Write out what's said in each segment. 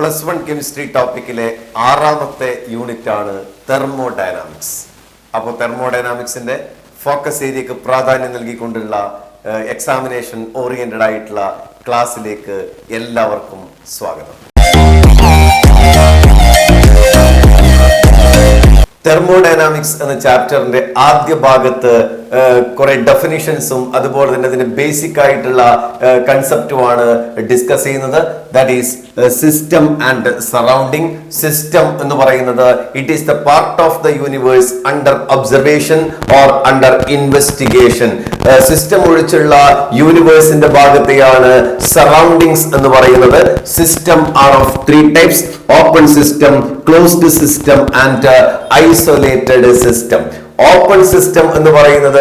+1 chemistry ടോപ്പിക്കിലെ 6ാമത്തെ unit ആണ് thermodynamics. അപ്പോൾ തെർമോഡൈനാമിക്സിന്റെ ഫോക്കസ് ഏരിയക്ക് പ്രാധാന്യം നൽകിക്കൊണ്ടുള്ള എക്സാമിനേഷൻ ഓറിയന്റഡ് ആയിട്ടുള്ള ക്ലാസ്സിലേക്ക് എല്ലാവർക്കും സ്വാഗതം. തെർമോഡൈനാമിക്സ് എന്ന ചാപ്റ്ററിന്റെ ആദ്യ ഭാഗത്ത് കുറെ ഡെഫിനിഷൻസും അതുപോലെ തന്നെ അതിന്റെ ബേസിക് ആയിട്ടുള്ള കൺസെപ്റ്റുമാണ് ഡിസ്കസ് ചെയ്യുന്നത്. That is system and surrounding. System എന്ന് പറയുന്നത് it is the part of the universe under observation or under investigation. System ഒഴിച്ചുള്ള യൂണിവേഴ്സിന്റെ ഭാഗത്തെയാണ് സറൗണ്ടിങ്സ് എന്ന് പറയുന്നത്. System are of 3 types: open system, closed system and isolated system. Open system എന്ന് പറയുന്നത്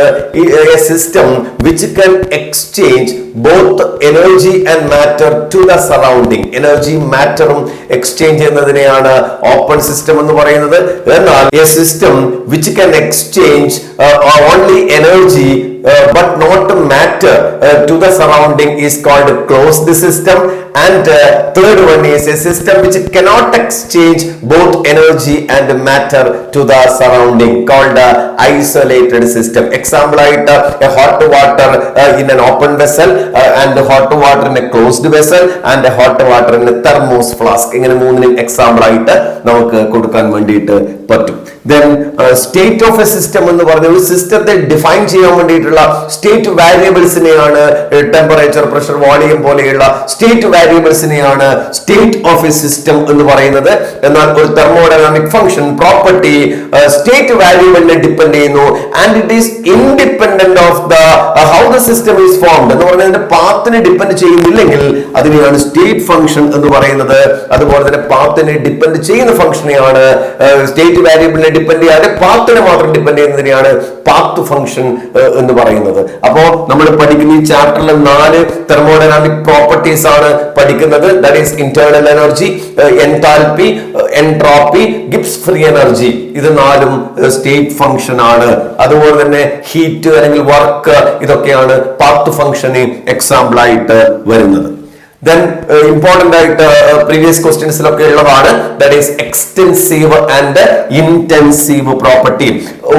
a system which can exchange both energy and matter to the surrounding. Energy മാറ്ററും exchange ചെയ്യുന്നതിനെയാണ് open system എന്ന് പറയുന്നത്. എന്നാൽ a system which can exchange only energy but not matter to the surrounding is called closed system. And third one is a system which cannot exchange both energy and matter to the surrounding, called isolated system. Example ആയിട്ട് a hot water in an open vessel and hot water in a closed vessel and hot water in a thermos flask. ഇങ്ങനെ മൂന്നിനും example ആയിട്ട് നമുക്ക് കൊടുക്കാൻ വേണ്ടിയിട്ട് പറ്റും. Then state of a system എന്ന് പറഞ്ഞ ഒരു സിസ്റ്റത്തെ ഡിഫൈൻ ചെയ്യാൻ വേണ്ടിയിട്ടുള്ള സ്റ്റേറ്റ് വാരിയബിൾസിനെയാണ് ടെമ്പറേച്ചർ, പ്രഷർ, വോളിയം പോലെയുള്ള സ്റ്റേറ്റ് വാരിയബിൾസിനെയാണ് സ്റ്റേറ്റ് ഓഫ് എ സിസ്റ്റം എന്ന് പറയുന്നത്. എന്നാൽ ഒരു തെർമോഡൈനാമിക് ഫംഗ്ഷൻ പ്രോപ്പർട്ടി സ്റ്റേറ്റ് വാരിയബിളിനെ ഡിപ്പെൻഡ് ചെയ്യുന്നു and it is independent of the how the system is formed എന്ന് പറഞ്ഞതിന്റെ പാത്തിനെ ഡിപ്പെൻഡ് ചെയ്യുന്നില്ലെങ്കിൽ അതിനെയാണ് സ്റ്റേറ്റ് ഫംഗ്ഷൻ എന്ന് പറയുന്നത്. അതുപോലെ തന്നെ പാത്തിനെ ഡിപ്പെൻഡ് ചെയ്യുന്ന ഫംഗ്ഷനെയാണ് സ്റ്റേറ്റ് വാരിയബിളിനെ ഡിപ്പെൻഡ് ചെയ്യാതെ പാത്തിനെ മാത്രം ഡിപ്പെൻഡ് ചെയ്യുന്നതിനെയാണ് പാത്ത് ഫംഗ്ഷൻ എന്ന് പറയുന്നത്. അപ്പോ നമ്മൾ പഠിക്കുന്ന ഈ ചാപ്റ്ററിലെ 4 തെർമോഡൈനാമിക് പ്രോപ്പർട്ടീസ് ആണ് പഠിക്കുന്നത്. That is internal energy, enthalpy, entropy, Gibbs free energy. ഇത് 4ഉം സ്റ്റേറ്റ് ഫംഗ്ഷൻ ആണ്. അതുപോലെ തന്നെ ഹീറ്റ് അല്ലെങ്കിൽ വർക്ക്, ഇതൊക്കെയാണ് പാത്ത് ഫംഗ്ഷന് എക്സാമ്പിൾ ആയിട്ട് വരുന്നത്. Then important ആയിട്ട് പ്രീവിയസ് ക്വസ്റ്റ്യൻസിലൊക്കെ ഉള്ളതാണ്. That is extensive and intensive property.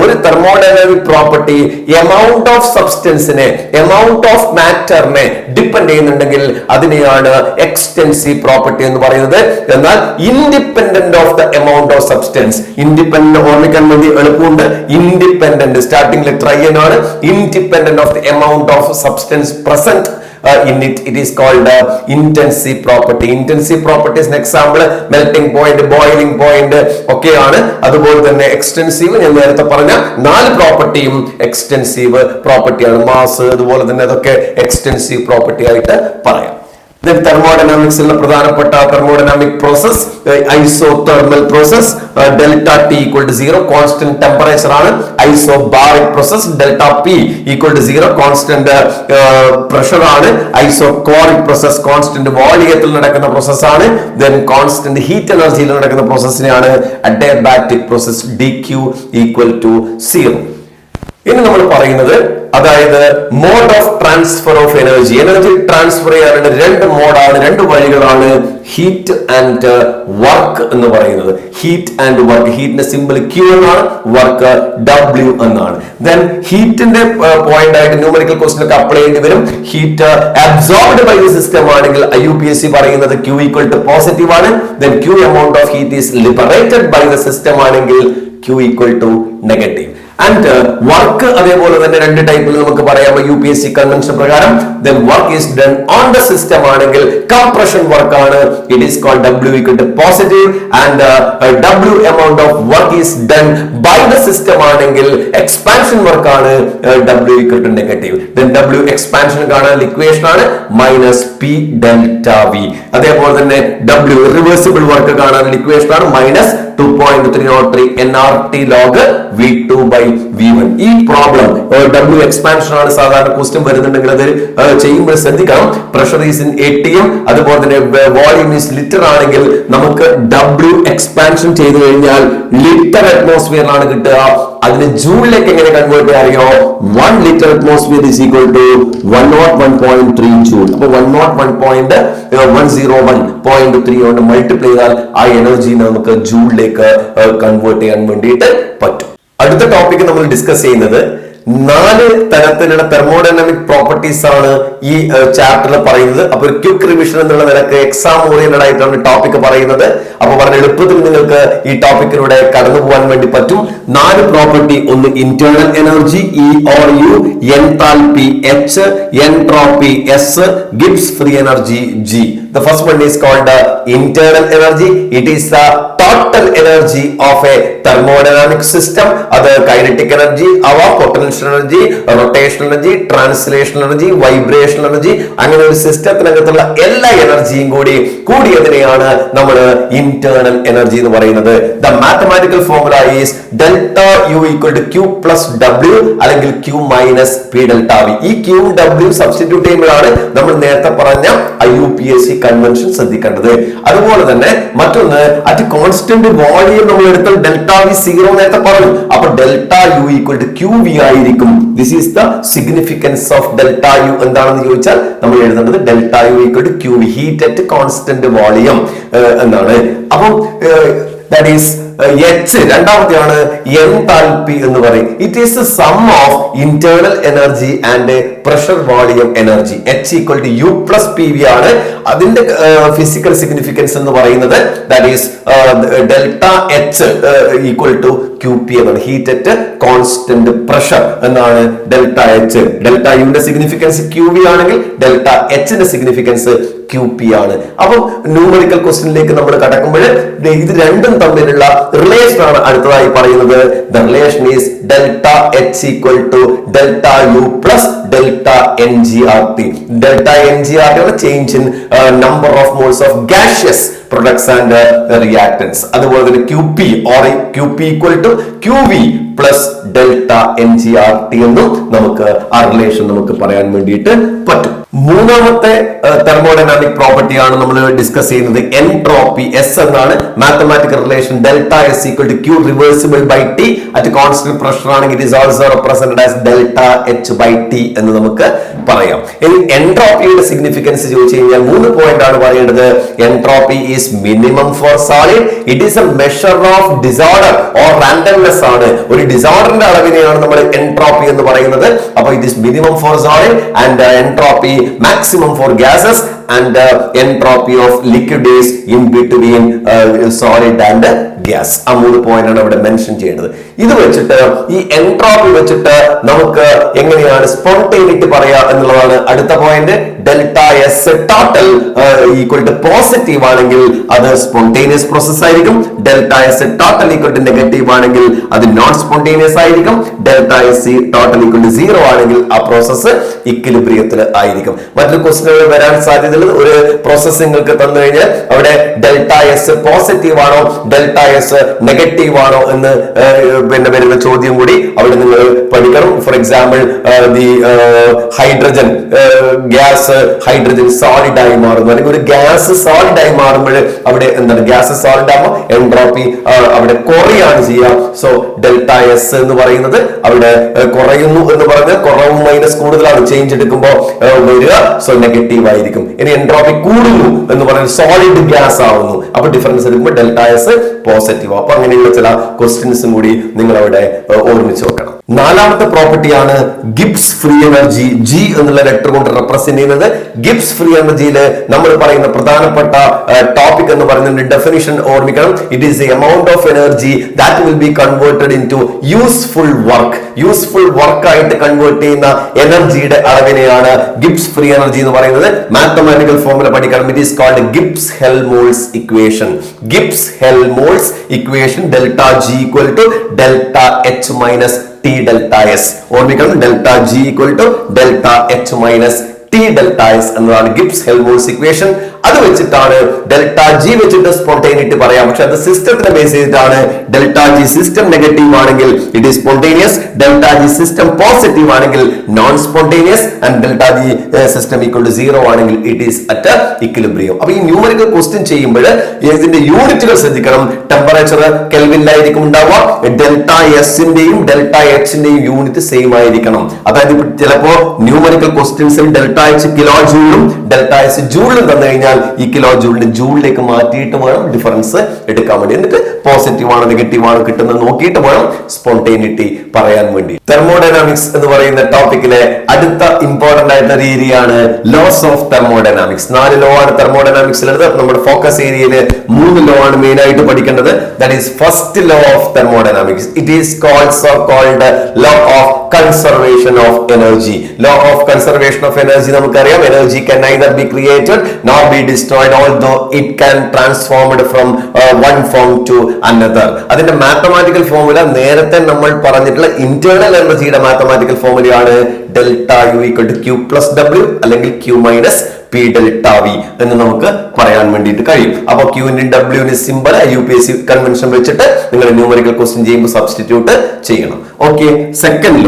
ഒരു തെർമോഡൈനാമിക് പ്രോപ്പർട്ടി എമൗണ്ട് ഓഫ് സബ്സ്റ്റൻസിനെ, എമൗണ്ട് ഓഫ് മാറ്ററിനെ ഡിപ്പെൻഡ് ചെയ്യുന്നുണ്ടെങ്കിൽ അതിനെയാണ് എക്സ്റ്റെൻസീവ് പ്രോപ്പർട്ടി എന്ന് പറയുന്നത്. എന്നാൽ independent of the amount of substance, independent ഓർമ്മിക്കാൻ വേണ്ടി എളുപ്പമുണ്ട്. ഇൻഡിപെൻഡന്റ് സ്റ്റാർട്ടിംഗ് ലെറ്റർ I ആണ്. Independent of the amount of substance present in it is called intensive property. Intensive properties example melting point, boiling point ഒക്കെയാണ്. അതുപോലെ തന്നെ extensive ഞാൻ നേരത്തെ പറഞ്ഞ 4 പ്രോപ്പർട്ടിയും എക്സ്റ്റെൻസീവ് പ്രോപ്പർട്ടിയാണ്. മാസ് അതുപോലെ തന്നെ അതൊക്കെ എക്സ്റ്റെൻസീവ് പ്രോപ്പർട്ടി ആയിട്ട് പറയാം. തെർമോഡൈനാമിക്സിലെ പ്രധാനപ്പെട്ട thermodynamic process isothermal process. Delta T equal to 0 constant temperature ആണ്. Isobaric process delta P equal to 0 constant pressure ആണ്. ഐസോകോറിക് പ്രോസസ് കോൺസ്റ്റന്റ് വോളിയത്തിൽ നടക്കുന്ന പ്രോസസ് ആണ്. ദെൻ കോൺസ്റ്റന്റ് ഹീറ്റ് എനർജിയിൽ നടക്കുന്ന പ്രോസസ്സിനെയാണ് adiabatic process dq equal to 0. ഇനി നമ്മൾ പറയുന്നത് അതായത് mode of transfer of energy. Energy transfer ചെയ്യാനുള്ള 2 മോഡാണ്, 2 വഴികളാണ് ഹീറ്റ് ആൻഡ് വർക്ക് എന്ന് പറയുന്നത്. ഹീറ്റ് ആൻഡ് വർക്ക്, ഹീറ്റിന്റെ സിമ്പിൾ Q എന്നാണ്, വർക്ക് W എന്നാണ്. ദെൻ ഹീറ്റിന്റെ പോയിന്റ് ആയിട്ട് ന്യൂമറിക്കൽ ക്വസ്റ്റ്യൻ ഒക്കെ അപ്ലൈ ചെയ്യേണ്ടി വരും. Heat absorbed by the system ആണെങ്കിൽ IUPAC പറയുന്നത് Q ഈക്വൽ ടു പോസിറ്റീവ് ആണ്. Then Q amount of heat is liberated by the system ആണെങ്കിൽ Q equal to negative. And work അതേപോലെ തന്നെ 2 ടൈപ്പിൽ നമുക്ക് പറയാം UPSC കൺവെൻഷൻ പ്രകാരം. Then work is done on the system ആണെങ്കിൽ കംപ്രഷൻ വർക്ക് ആണ്. It is called W equal to positive. And W amount of work is done by the system ആണെങ്കിൽ expansion work ആണ്. W equal to negative. Then W expansion കാണാൻ equation ആണ് -P delta V. അതേപോലെ തന്നെ W reversible work കാണാൻ equation ആണ് -2.303 nRT log V2 by V1. ഈ problem W expansion ആണ് സാധാരണ ക്വസ്റ്റ്യൻ വരുന്നുണ്ടെങ്കിൽ അത് ചെയ്യുമ്പോൾ ശ്രദ്ധിക്കണം. പ്രഷർ ഈസ് ഇൻ ATM, അതുപോലെ തന്നെ വോളിയം ഈസ് ലിറ്റർ ആണെങ്കിൽ നമുക്ക് W എക്സ്പാൻഷൻ ചെയ്തു കഴിഞ്ഞാൽ ലിറ്റർ അറ്റ്മോസ്ഫിയറിലാണ് കിട്ടുക. അതിന് ജൂളിലേക്ക് എങ്ങനെ കൺവേർട്ട് ചെയ്യാൻ അറിയോ? 1 litre atmosphere is equal to 101.3 joule. അപ്പൊ 101.101.3 കൊണ്ട് മൾട്ടിപ്ലൈ ചെയ്താൽ ആ എനർജീനെ നമുക്ക് ജൂളിലേക്ക് കൺവേർട്ട് ചെയ്യാൻ വേണ്ടിയിട്ട് പറ്റും. അടുത്ത ടോപ്പിക് നമ്മൾ ഡിസ്കസ് ചെയ്യുന്നത് 4 തരത്തിലുള്ള തെർമോഡൈനാമിക് പ്രോപ്പർട്ടീസ് ആണ് ഈ ചാപ്റ്ററിൽ പറയുന്നത്. അപ്പൊ ഒരു ക്വിക്ക് റിവിഷൻ എന്നുള്ള നിലക്ക് എക്സാം ഓറിയന്റഡ് ആയിട്ടാണ് ടോപ്പിക് പറയുന്നത്. അപ്പൊ വളരെ എളുപ്പത്തിൽ നിങ്ങൾക്ക് ഈ ടോപ്പിക്കിലൂടെ കടന്നു പോകാൻ വേണ്ടി പറ്റും. 4 പ്രോപ്പർട്ടി: ഒന്ന് internal energy ERU, enthalpy H, entropy S, Gibbs free energy G. The first one is called internal energy. It is the total energy of a thermodynamic system. Other kinetic energy, our potential energy, rotational energy, translational energy, vibrational energy. അങ്ങനെ ഒരു സിസ്റ്റത്തിനകത്തുള്ള എല്ലാ എനർജിയും കൂടിയതിനെയാണ് നമ്മൾ internal energy എന്ന് പറയുന്നത്. The mathematical formula is delta U equal to Q plus W അല്ലെങ്കിൽ Q minus P delta V. ഈ Q W substitute ചെയ്യുമ്പോഴാണ് നമ്മൾ നേരത്തെ പറഞ്ഞ IUPAC കൺവെൻഷൻ ശ്രദ്ധിക്കേണ്ടത്. അതുപോലെ തന്നെ മറ്റൊന്ന്, അറ്റ് കോൺസ്റ്റന്റ് വോളിയം നമ്മൾ എടുത്താൽ ഡെൽറ്റ വി 0 നേരത്തെ പറഞ്ഞു. അപ്പൊ delta U equal to Q V ആയിരിക്കും. This is the significance of delta U. എന്താണെന്ന് ചോദിച്ചാൽ നമ്മൾ എഴുതേണ്ടത് delta U equal to Q V, heat at constant volume എന്നാണ്. അപ്പം that is H. രണ്ടാമത്തെയാണ് എൻതാൽപി എന്ന് പറയും. It is the sum of internal energy and pressure volume energy. H equal to U plus PV ആണ്. അതിന്റെ physical significance എന്ന് പറയുന്നത് that is delta H equal to QP എന്നാണ്. ഹീറ്റ് അറ്റ് കോൺസ്റ്റന്റ് പ്രഷർ എന്നാണ് delta H. Delta യുന്റെ significance QV ആണെങ്കിൽ delta Hന്റെ significance QP ആണ്. അപ്പം ന്യൂമറിക്കൽ ക്വസ്റ്റ്യനിലേക്ക് നമ്മൾ കടക്കുമ്പോൾ ഇത് രണ്ടും തമ്മിലുള്ള റിലേഷൻ ആണ് അടുത്തതായി പറയുന്നത്. The relation is delta H equal to delta U plus delta NGRT. Delta NGRT ആണ് change in number of moles of gaseous products and reactants. അതുപോലെ തന്നെ QP or QP equal to QV plus delta NGRT എന്നും നമുക്ക് ആ relation നമുക്ക് പറയാൻ വേണ്ടിയിട്ട് പറ്റും. മൂന്നാമത്തെ തെർമോഡൈനാമിക് പ്രോപ്പർട്ടി ആണ് നമ്മൾ ഡിസ്കസ് ചെയ്യുന്നത്. എൻട്രോപ്പി S എന്നാണ്. Mathematical relation delta S equal to Q reversible by T at constant pressure ആണെങ്കിൽ it is also represented as delta H by T എന്ന് നമുക്ക് പറയാം. ഇനി എൻട്രോപ്പിയുടെ സിഗ്നിഫിക്കൻസ് ചോദിച്ചു കഴിഞ്ഞാൽ 3 പോയിന്റ് ആണ് പറയേണ്ടത്. Entropy is minimum for solid. It is a measure of disorder or randomness ആണ്. ഒരു ഡിസോർഡറിന്റെ അളവിനെയാണ് നമ്മൾ എൻട്രോപ്പി എന്ന് പറയുന്നത്. അപ്പോൾ it is minimum for solid and entropy maximum for gases and entropy of liquid is in between solid and gas. ആ 3 point ആണ് ഇവിടെ മെൻഷൻ ചെയ്യേണ്ടത്. ഇത് വെച്ചിട്ട് ഈ എൻട്രോപ്പി വെച്ചിട്ട് നമുക്ക് എങ്ങനെയാണ് സ്പോണ്ടേനിറ്റി പറയാ എന്നുള്ളതാണ് അടുത്ത point. Delta S total equal to positive ആണെങ്കിൽ അത് സ്പോണ്ടേനിയസ് പ്രോസസ് ആയിരിക്കും. Delta S total equal to negative ആണെങ്കിൽ അത് നോൺ സ്പോണ്ടേനിയസ് ആയിരിക്കും. Delta S total equal to 0 ആണെങ്കിൽ ആ പ്രോസസ് ഇക്വിലിബ്രിയത്തിൽ ആയിരിക്കും. മറ്റൊരു ക്വസ്റ്റ്യനുകൾ വരാൻ സാധ്യതയുള്ളത് ഒരു പ്രോസസ് നിങ്ങൾക്ക് തന്നു കഴിഞ്ഞാൽ അവിടെ ഡെൽറ്റ എസ് പോസിറ്റീവ് ആണോ ഡെൽറ്റ എസ് നെഗറ്റീവ് ആണോ എന്ന് പിന്നെ വരുന്ന ചോദ്യം കൂടി അവിടെ നിങ്ങൾ പഠിക്കണം. For example the hydrogen gas hydrogen solid ആയി മാറുന്നു, അല്ലെങ്കിൽ ഒരു ഗ്യാസ് സോളിഡ് ആയി മാറുമ്പോൾ അവിടെ എന്താണ് ഗ്യാസ് സോളിഡ് ആകുമ്പോൾ എൻട്രോപ്പി അവിടെ കുറയാണ് ചെയ്യുക. സോ ഡെൽറ്റ എസ് എന്ന് പറയുന്നത് അവിടെ കുറയുന്നു എന്ന് പറഞ്ഞാൽ കുറവും മൈനസ് കൂടുതലാണ് ചേഞ്ച് എടുക്കുമ്പോൾ വരിക. സോ നെഗറ്റീവ് ആയിരിക്കും. ഇനി എൻട്രോപ്പി കൂടുന്നു എന്ന് പറയുന്നത് സോളിഡ് ഗ്യാസ് ആവുന്നു, അപ്പൊ ഡിഫറൻസ് എടുക്കുമ്പോൾ ഡെൽറ്റ എസ് പോസിറ്റീവ്. അപ്പൊ അങ്ങനെയുള്ള ചില ക്വസ്റ്റ്യൻസും കൂടി നിങ്ങൾ അവിടെ ഓർമ്മിച്ച് വെക്കണം. നാലാമത്തെ പ്രോപ്പർട്ടിയാണ് ഗിബ്സ് ഫ്രീ എനർജി. G എന്നുള്ള ലെറ്റർ കൊണ്ട് റെപ്രസെന്റ് ചെയ്യുന്നത്. ഗിബ്സ് ഫ്രീ എനർജിയിൽ നമ്മൾ പറയുന്ന പ്രധാനപ്പെട്ട ടോപ്പിക് എന്ന് പറയുന്നത് ഡെഫിനിഷൻ ഓർമ്മിക്കണം. It is the amount of energy that will be converted into useful work. Useful work ആയിട്ട് കൺവേർട്ട് ചെയ്യുന്ന എനർജിയുടെ അളവിനെയാണ് ഗിബ്സ് ഫ്രീ എനർജി എന്ന് പറയുന്നത്. മാത്തമാറ്റിക്കൽ ഫോർമുല പഠിക്കണം. It is called Gibbs Helmholtz equation. Gibbs Helmholtz equation delta G equal to delta H minus T delta S. ഓർമ്മിക്കണം, delta G equal to delta H minus T delta S എന്നതാണ് Gibbs Helmholtz equation. അത് വെച്ചിട്ടാണ് delta G വെച്ചിട്ട് spontaneity പറയാം. പക്ഷെ അത് സിസ്റ്റത്തിനെ base ചെയ്തിട്ടാണ്. ഡെൽറ്റ ജി സിസ്റ്റം നെഗറ്റീവ് ആണെങ്കിൽ it is spontaneous, delta G system positive ആണെങ്കിൽ non spontaneous, and delta G system equal to 0 ആണെങ്കിൽ ഇറ്റ് ഈസ് അറ്റ് ഇക്വിലിബ്രിയം. അപ്പൊ ഈ ന്യൂമറിക്കൽ ക്വസ്റ്റ്യൻ ചെയ്യുമ്പോൾ ഇതിന്റെ യൂണിറ്റുകൾ ശ്രദ്ധിക്കണം. ടെമ്പറേച്ചർ കെൽവിനിലായിരിക്കും ഉണ്ടാവുക. ഡെൽറ്റ എസിന്റെയും ഡെൽറ്റ എച്ചിന്റെയും യൂണിറ്റ് സെയിം ആയിരിക്കണം. അതായത് ചിലപ്പോ ന്യൂമറിക്കൽ ക്വസ്റ്റ്യൻസിൽ ഡെൽറ്റ എച്ച് കിലോ ജൂളും ഡെൽറ്റ എസ് ജൂളിലും തന്നു കഴിഞ്ഞാൽ ഈ കിലോ ജൂളിന് ജൂളിലേക്ക് മാറ്റിയിട്ട് വേണം ഡിഫറൻസ് എടുക്കാൻ വേണ്ടി. എന്നിട്ട് പോസിറ്റീവ് ആണോ നെഗറ്റീവ് ആണോ കിട്ടുന്നത് നോക്കിയിട്ട് വേണം സ്പോണ്ടേനിറ്റി പറയാൻ വേണ്ടി. തെർമോഡൈനാമിക്സ് എന്ന് പറയുന്ന ടോപ്പിക്കിലെ അടുത്ത ഇമ്പോർട്ടന്റ് ആയിട്ടുള്ള ഒരു ഏരിയയാണ് ലോസ് ഓഫ് തെർമോഡൈനാമിക്സ്. 4 ലോ ആണ് തെർമോഡൈനാമിക്സിലുള്ളത്. നമ്മുടെ ഫോക്കസ് ഏരിയയില് 3 ലോ ആണ് മെയിൻ ആയിട്ട് പഠിക്കേണ്ടത്. That is first law of thermodynamics. It is called law of conservation of energy. Law of conservation of energy നമുക്കറിയാം. Energy can neither be created nor be destroyed, although it can transformed from one form to another. അതിന്റെ mathematical formula നേരത്തെ നമ്മൾ പറഞ്ഞിട്ടുള്ള internal എനർജിയുടെ mathematical ഫോർമുലയാണ് delta U equal to Q plus W അല്ലെങ്കിൽ Q minus P delta V എന്ന് നമുക്ക് പറയാൻ വേണ്ടിയിട്ട് കഴിയും. അപ്പൊ ക്യൂവിന്റെ ഡബ്ല്യുവിന്റെ സിമ്പിൾ UPSC കൺവെൻഷൻ വെച്ചിട്ട് നിങ്ങൾ ന്യൂമറിക്കൽ ക്വസ്റ്റ്യൻ ചെയ്യുമ്പോൾ സബ്സ്റ്റിറ്റ്യൂട്ട് ചെയ്യണം. Okay, second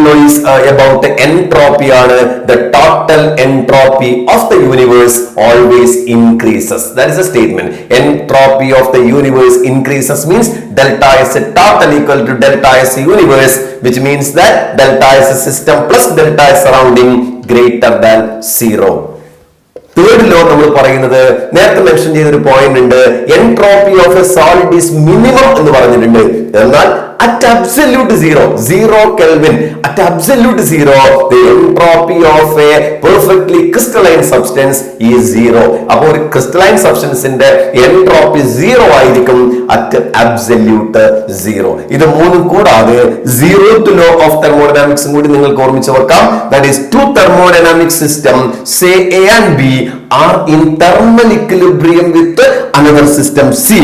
law is about entropy ആണ്. The total entropy of the universe always increases. That is a statement. Entropy of the universe increases means delta S total equal to delta S universe, which means that delta S system plus delta S surrounding greater than 0. Third law നമ്മൾ പറയുന്നത് നേരത്തെ mention ചെയ്തൊരു point ഉണ്ട്. Entropy of A solid is minimum എന്ന് പറഞ്ഞിട്ടുണ്ട്. എന്നാൽ at absolute zero Kelvin, at absolute zero, the entropy of a perfectly crystalline substance is 0. അപ്പോൾ ഒരു crystalline substance ന്റെ entropy 0 ആയിരിക്കും at absolute 0. ഇത് മൂന്നും കൂടാതെ 0th law of thermodynamics കൂടി നിങ്ങൾക്ക് ഓർമ്മിച്ച് വെക്കാം. That is, two thermodynamic system, say A and B, are in thermal equilibrium with another system C.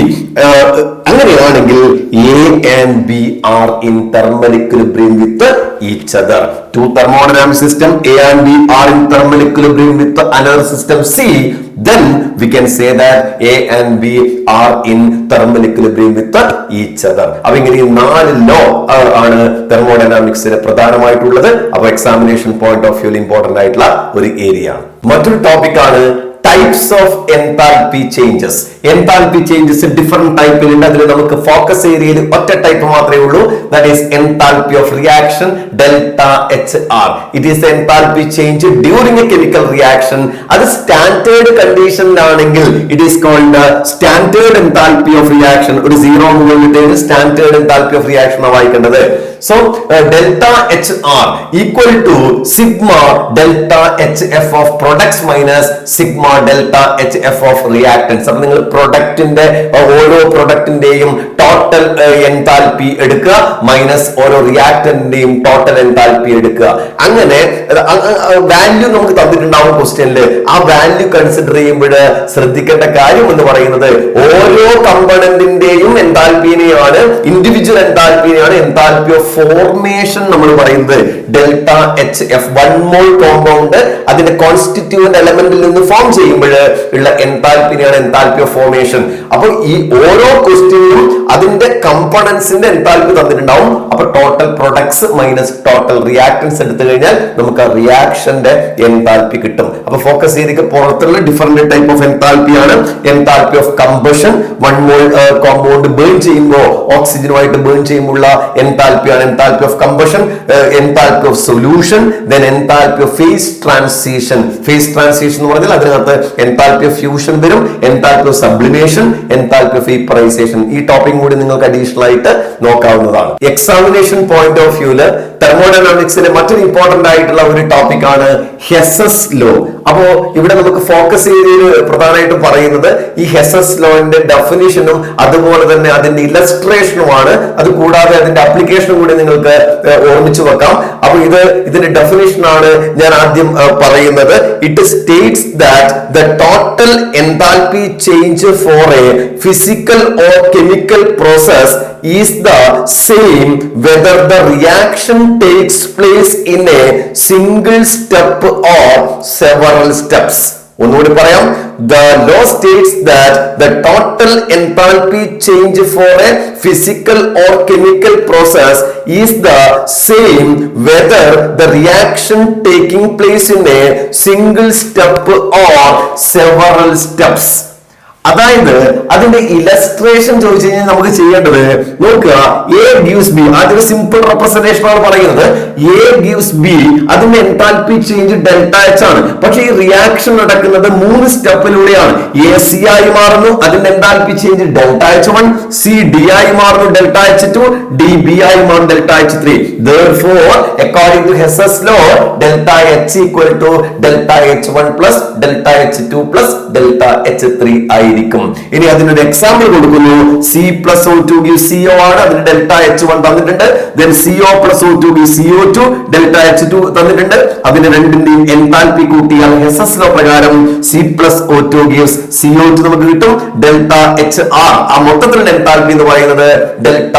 അങ്ങനെയാണെങ്കിൽ A and B are in thermal equilibrium with each other. Two thermodynamic system A and B are in thermal equilibrium with another system C. Then we can say that A and B are in thermal equilibrium with each other. അപ്പൊ ഇങ്ങനെ 4 law ആണ് തെർമോഡൈനാമിക്സിന് പ്രധാനമായിട്ടുള്ളത്. അപ്പൊ examination point of view important ആയിട്ടുള്ള ഒരു area ആണ്. മറ്റൊരു topic ആണ് types of enthalpy changes. Enthalpy changes different type ഉണ്ട്. അതിൽ നമുക്ക് ഫോക്കസ് ഏരിയയിൽ ഒറ്റ ടൈപ്പ് മാത്രമേ ഉള്ളൂ. That is enthalpy of reaction delta HR. It is the enthalpy change during a chemical reaction. അത് standard കണ്ടീഷനിലാണെങ്കിൽ it is called standard enthalpy of reaction. ഒരു 0 മുകളിൽ സ്റ്റാൻഡേർഡ് enthalpy of reaction ആണ് വായിക്കേണ്ടത്. So delta HR equal to sigma delta HF of products minus sigma delta HF of reactants. അപ്പോൾ നിങ്ങൾ പ്രൊഡക്റ്റിന്റെ ഓരോ പ്രൊഡക്റ്റിന്റെയും total enthalpy എടുക്കുക minus ഓരോ റിയാക്ടന്റിന്റെയും total enthalpy എടുക്കുക. അങ്ങനെ വാല്യൂ നമുക്ക് തന്നിട്ടുണ്ടാവും ക്വസ്റ്റ്യനില്. ആ വാല്യൂ കൺസിഡർ ചെയ്യുമ്പോൾ ശ്രദ്ധിക്കേണ്ട കാര്യം എന്ന് പറയുന്നത് ഓരോ കമ്പണന്റിന്റെയും എൻതാൽപിനെയാണ്, ഇൻഡിവിജ്വൽ എൻതാൽപിനെയാണ് എൻതാൽപി ഓഫ് ഫോർമേഷൻ നമ്മൾ പറയുന്നത്. Delta H F 1 mole compound അതിന്റെ കോൺസ്റ്റിറ്റ്യൂവന്റ് എലമെന്റിൽ നിന്ന് ഫോം ചെയ്യുമ്പോൾ ഉള്ള എൻതാൽപിനെയാണ് എൻതാൽപി ഓഫ് ഫോർമേഷൻ. അപ്പൊ ഈ ഓരോ ക്വസ്റ്റ്യനിലും അതിന്റെ കമ്പോണന്റ്സിന്റെ എൻതാൽപി തന്നിട്ടുണ്ടാവും. അപ്പൊ total products minus total reactance എടുത്തു കഴിഞ്ഞാൽ നമുക്ക് ആ റിയാക്ഷന്റെ എൻതാൽപി കിട്ടും. അപ്പൊ ഫോക്കസ് ഏരിയക്ക് പുറത്തുള്ള ഡിഫറെന്റ് ടൈപ്പ് ഓഫ് എൻതാൽപിയാണ്. Enthalpy of combustion 1 mole compound burn ചെയ്യുമ്പോൾ ഓക്സിജനുമായിട്ട് ബേൺ ചെയ്യുമ്പോൾ എൻതാൽപിയാണ് enthalpy of combustion, enthalpy of solution, then enthalpy of phase transition. Phase transition എന്ന് പറഞ്ഞാൽ അതിനകത്ത് enthalpy of fusion വരും, enthalpy of sublimation, enthalpy of vaporization. ഈ topic കൂടി നിങ്ങൾക്ക് അഡീഷണൽ ആയിട്ട് നോക്കാവുന്നതാണ്. എക്സാമിനേഷൻ പോയിന്റ് ഓഫ് വ്യൂല് തെർമോഡൈനാമിക്സിലെ മറ്റൊരു ഇമ്പോർട്ടന്റ് ആയിട്ടുള്ള ഒരു ടോപ്പിക് ആണ് ഹെസസ് ലോ. അപ്പോ ഇവിടെ നമുക്ക് ഫോക്കസ് ഏരിയയിൽ പ്രധാനമായിട്ടും പറയുന്നത് ഈ ഹെസസ് ലോന്റെ ഡെഫിനിഷനും അതുപോലെ തന്നെ അതിന്റെ ഇലസ്ട്രേഷനുമാണ്. അത് കൂടാതെ അതിന്റെ അപ്ലിക്കേഷനും കൂടി നിങ്ങൾക്ക് ഓർമ്മിച്ചു വെക്കാം. അപ്പൊ ഇതിന്റെ ഡെഫിനിഷൻ ആണ് ഞാൻ ആദ്യം പറയുന്നത്. It States that the total enthalpy change for A physical or chemical process is the same whether the reaction takes place in a single step or several steps. ഒന്നുകൂടി പറയാം. The law states that the total enthalpy change for a physical or chemical process is the same whether the reaction taking place in a single step or several steps. അതായത് അതിന്റെ illustration ചോദിച്ചു കഴിഞ്ഞാൽ നമുക്ക് ചെയ്യേണ്ടത് നോക്കുക. A gives B, ആദ്യം simple representation ആണ് പറയുന്നത്. എ ഗീവ്സ് ബി, അതിന്റെ എൻതാൽപി ചേഞ്ച് ഡെൽറ്റ എച്ച് ആണ്. പക്ഷേ ഈ റിയാക്ഷൻ നടക്കുന്നത് 3 സ്റ്റെപ്പിലൂടെയാണ്. എ സി ആയി മാറുന്നു, അതിന്റെ enthalpy change delta H 1, C D ആയി മാറുന്നു ഡെൽറ്റ എച്ച് 2, ഡി ബി ആയി മാറുന്നു delta H 3. Therefore, according to Hess's law, delta H equal to delta H1 plus delta H2 plus delta H3 ആയിരിക്കും. ഇനി അതിനൊരു എക്സാമ്പിൾ കൊടുക്കുന്നു. C plus O two give CO ആണ്, അതിന് ഡെൽറ്റ എച്ച് 1 തന്നിട്ടുണ്ട്. Then CO plus O two give CO2, delta H 2 തന്നിട്ടുണ്ട്. അതിന് രണ്ടിന്റെയും എൻതാൽപി കൂട്ടിയാൽ ഹെസസ് ലോ പ്രകാരം C plus O two gives CO2 നമുക്ക് കിട്ടും. ഡെൽറ്റ എച്ച് ആർ, ആ മൊത്തത്തിലുള്ള എൻതാൽപി എന്ന് പറയുന്നത് delta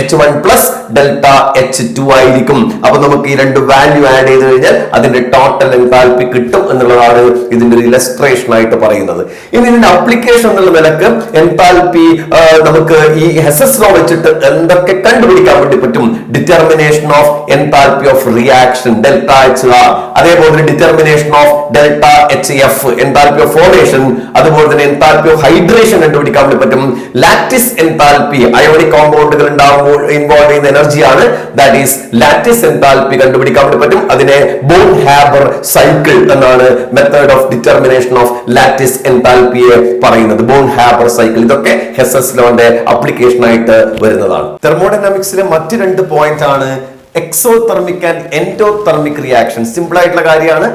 H1 plus delta H2 ആയിരിക്കും. അപ്പൊ നമുക്ക് ഈ രണ്ട് വാല്യൂ ആഡ് ചെയ്ത് കഴിഞ്ഞാൽ അതിന്റെ ടോട്ടൽ എൻതാൽപി കിട്ടും എന്നുള്ളതാണ് ഇതിന്റെ ഒരു ഇലസ്ട്രേഷൻ ആയിട്ട് പറയുന്നത്. ഇനി ഇതിന്റെ അപ്ലിക്കേഷൻ എന്നുള്ള നിലക്ക് എൻതാൽപി നമുക്ക് ഈ ഹെസസ് ലോ വെച്ചിട്ട് എന്തൊക്കെ കണ്ടുപിടിക്കാൻ വേണ്ടി പറ്റും? Determination of enthalpy of reaction delta HR, അതേപോലെ determination of delta HF enthalpy of formation, അതുപോലെ തന്നെ എൻതാൽപി ഓഫ് ഹൈഡ്രേഷൻ കണ്ടുപിടിക്കാൻ വേണ്ടി പറ്റും. ലാറ്റിസ് എൻതാൽപി, അയോണിക് കോമ്പൗണ്ടുകൾ ഉണ്ടാകുമ്പോൾ ഇൻവോൾവ് ചെയ്യുന്ന എനർജിയാണ്. ദാറ്റ് ഈസ് ലാറ്റിസ് എൻതാൽപി കണ്ടുപിടിക്കാൻ വേണ്ടി പറ്റും. അതിനെ ബോൺ ഹാബർ സൈക്കിൾ എന്നാണ് method of determination of lattice എൻതാൽപിയെ പറയുന്നത്. ബോൺ ഹാബർ സൈക്കിൾ, ഇതൊക്കെ ഹെസസ് ലോന്റെ അപ്ലിക്കേഷൻ ആയിട്ട് വരുന്നതാണ്. തെർമോഡൈനാമിക്സിലെ മറ്റ് 2 പോയിന്റ് ആണ് exothermic and endothermic reaction. Simple ആയിട്ടുള്ള കാര്യമാണ്.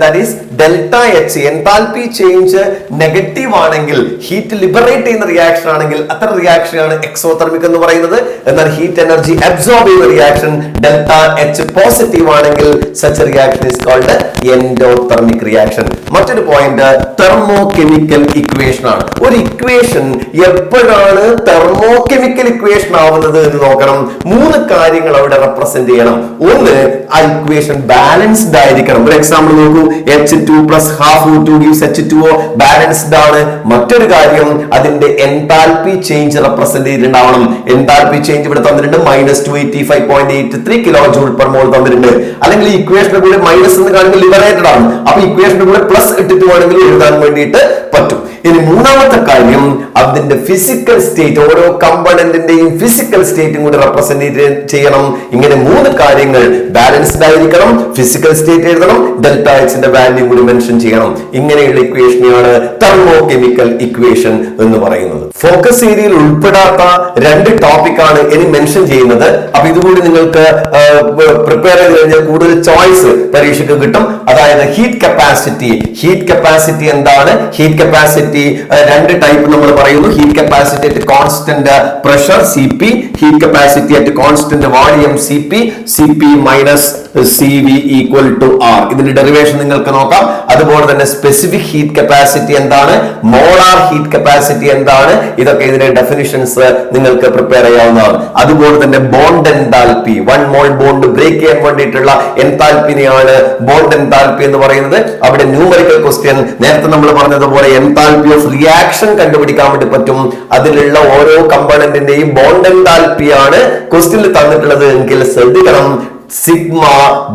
That is delta H enthalpy change negative ആണെങ്കിൽ, ഹീറ്റ് ലിബറേറ്റ് ചെയ്യുന്ന റിയാക്ഷൻ ആണെങ്കിൽ അത്തരം റിയാക്ഷനാണ് എക്സോതെർമിക് എന്ന് പറയുന്നത്. എന്നാൽ ഹീറ്റ് എനർജി അബ്സോർബ് ചെയ്യുന്ന റിയാക്ഷൻ ഡെൽറ്റ എച്ച് പോസിറ്റീവ് ആണെങ്കിൽ such reaction is called endothermic reaction. മറ്റൊരു പോയിന്റ് തെർമോ കെമിക്കൽ ഇക്വേഷൻ ആണ്. ഒരു ഇക്വേഷൻ എപ്പോഴാണ് തെർമോ കെമിക്കൽ ഇക്വേഷൻ ആവുന്നത് എന്ന് നോക്കണം. 3 കാര്യങ്ങൾ അവിടെ റെപ്രസെന്റ് ചെയ്യണം. ഒന്ന്, ആ ഇക്വേഷൻ ബാലൻസ്ഡ് ആയിരിക്കണം. ഒരു എക്സാമ്പിൾ നോക്കൂ. H2 plus half O2 gives H2O, balanced ആണ്. മറ്റൊരു കാര്യം, അതിന്റെ എൻതാൽപി ചേഞ്ച് റെപ്രസെന്റ് ചെയ്തിട്ടുണ്ടാവണം. എൻതാൽപി ചേഞ്ച് ഇവിടെ തന്നിട്ടുണ്ട് -285.83 കിലോ ജൂൾ പെർ മോൾ തന്നിട്ടുണ്ട്. അല്ലെങ്കിൽ ഈ ഇക്വേഷന്റെ കൂടെ മൈനസ് എന്ന് കാണിക്കുന്നത് ലിബറേറ്റഡ് ആണ്. അപ്പൊ ഇക്വേഷന്റെ കൂടെ പ്ലസ് ഇട്ടിട്ട് വേണമെങ്കിൽ എഴുതാൻ വേണ്ടിയിട്ട് പറ്റും. ഇനി മൂന്നാമത്തെ കാര്യം, അതിന്റെ ഫിസിക്കൽ സ്റ്റേറ്റ്, ഓരോ കമ്പണന്റിന്റെയും ഫിസിക്കൽ സ്റ്റേറ്റും കൂടി റെപ്രസെന്റ് ചെയ്യണം. ഇങ്ങനെ 3 കാര്യങ്ങൾ ബാലൻസ്ഡ് ആയിരിക്കണം, ഫിസിക്കൽ സ്റ്റേറ്റ് എഴുതണം, ഡെൽറ്റ എച്ചിന്റെ വാല്യൂ കൂടി മെൻഷൻ ചെയ്യണം. ഇങ്ങനെയുള്ള ഇക്വേഷനെയാണ് തെർമോ കെമിക്കൽ ഇക്വേഷൻ എന്ന് പറയുന്നത്. ഫോക്കസ് ഏരിയയിൽ ഉൾപ്പെടാത്ത 2 ടോപ്പിക്കാണ് ഇനി മെൻഷൻ ചെയ്യുന്നത്. അപ്പൊ ഇതുകൂടി നിങ്ങൾക്ക് പ്രിപ്പയർ ചെയ്ത് കഴിഞ്ഞാൽ കൂടുതൽ ചോയ്സ് പരീക്ഷയ്ക്ക് കിട്ടും. അതായത് ഹീറ്റ് കപ്പാസിറ്റി. ഹീറ്റ് കപ്പാസിറ്റി എന്താണ്? ഹീറ്റ് കപ്പാസിറ്റി 2 ടൈപ്പ് നമ്മൾ പറയുന്നു. Heat capacity at constant pressure CP, heat capacity at constant volume CP minus CV equal to R. ഇതിന്റെ ഡെറിവേഷൻ നിങ്ങൾക്ക് നോക്കാം. അതുപോലെ തന്നെ സ്പെസിഫിക് ഹീറ്റ് കപ്പാസിറ്റി എന്താണ്, മോളാർ ഹീറ്റ് കപ്പാസിറ്റി എന്താണ്, ഇതൊക്കെ ഇതിന്റെ ഡെഫിനിഷൻസ് നിങ്ങൾക്ക് പ്രിപ്പയർ ചെയ്യാവുന്നതാണ്. അതുപോലെ തന്നെ bond enthalpy, 1 mole bond break ചെയ്യാൻ വേണ്ടിയിട്ടുള്ള എൻതാൽപിനെയാണ് ബോണ്ട് എൻതാൽപി എന്ന് പറയുന്നത്. അവിടെ ന്യൂമറിക്കൽ ക്വസ്റ്റ്യൻ, നേരത്തെ നമ്മൾ പറഞ്ഞതുപോലെ എൻതാൽപി ഓഫ് റിയാക്ഷൻ കണ്ടുപിടിക്കാൻ വേണ്ടി പറ്റും. അതിലുള്ള ഓരോ കമ്പണന്റിന്റെയും ബോണ്ട് എൻതാൽപിയാണ് ക്വസ്റ്റ്യനിൽ തന്നിട്ടുള്ളത് എങ്കിൽ ശ്രദ്ധിക്കണം. Sigma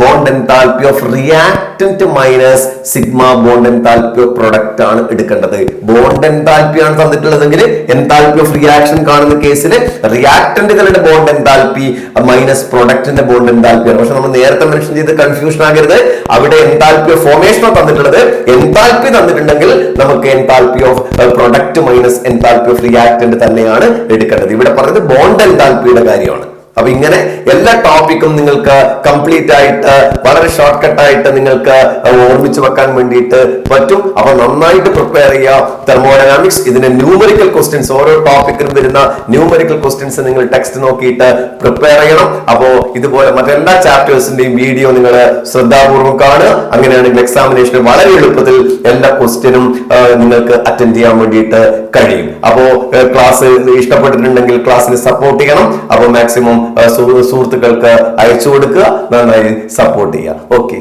bond enthalpy of reactant minus sigma bond enthalpy of product ആണ് എടുക്കേണ്ടത്. ബോണ്ട് എൻതാൽപി ആണ് തന്നിട്ടുള്ളതെങ്കിൽ എൻതാൽപി ഓഫ് റിയാക്ഷൻ കാണുന്ന കേസിൽ റിയാക്ടന്റുകളുടെ ബോണ്ട് എൻതാൽപി മൈനസ് പ്രൊഡക്റ്റിന്റെ ബോണ്ട് എൻതാൽപി ആണ്. പക്ഷെ നമ്മൾ നേരത്തെ മെൻഷൻ ചെയ്ത് കൺഫ്യൂഷൻ ആകരുത്. അവിടെ എൻതാൽപി ഓഫ് ഫോർമേഷൻ തന്നിട്ടുള്ളത്, എൻതാൽപി തന്നിട്ടുണ്ടെങ്കിൽ നമുക്ക് enthalpy of product minus enthalpy of reactant തന്നെയാണ് എടുക്കേണ്ടത്. ഇവിടെ പറഞ്ഞത് ബോണ്ട് എൻതാൽപിയുടെ കാര്യമാണ്. അപ്പൊ ഇങ്ങനെ എല്ലാ ടോപ്പിക്കും നിങ്ങൾക്ക് കംപ്ലീറ്റ് ആയിട്ട് വളരെ ഷോർട്ട് കട്ട് ആയിട്ട് നിങ്ങൾക്ക് ഓർമ്മിച്ച് വെക്കാൻ വേണ്ടിയിട്ട് പറ്റും. അപ്പൊ നന്നായിട്ട് പ്രിപ്പയർ ചെയ്യുക. തെർമോഡൈനാമിക്സ് ഇതിന്റെ ന്യൂമറിക്കൽ ക്വസ്റ്റ്യൻസ്, ഓരോ ടോപ്പിക്കിലും വരുന്ന ന്യൂമറിക്കൽ ക്വസ്റ്റ്യൻസ് നിങ്ങൾ ടെക്സ്റ്റ് നോക്കിയിട്ട് പ്രിപ്പയർ ചെയ്യണം. അപ്പോ ഇതുപോലെ മറ്റെല്ലാ ചാപ്റ്റേഴ്സിന്റെയും വീഡിയോ നിങ്ങൾ ശ്രദ്ധാപൂർവ്വം കാണുക. അങ്ങനെയാണെങ്കിൽ എക്സാമിനേഷന് വളരെ എളുപ്പത്തിൽ എല്ലാ ക്വസ്റ്റ്യനും നിങ്ങൾക്ക് അറ്റൻഡ് ചെയ്യാൻ വേണ്ടിയിട്ട് കഴിയും. അപ്പോ ക്ലാസ് ഇഷ്ടപ്പെട്ടിട്ടുണ്ടെങ്കിൽ ക്ലാസ്സിന് സപ്പോർട്ട് ചെയ്യണം. അപ്പോൾ മാക്സിമം സുഹൃത്തുക്കൾക്ക് അയച്ചു കൊടുക്കുക, നന്നായി സപ്പോർട്ട് ചെയ്യുക. ഓക്കെ.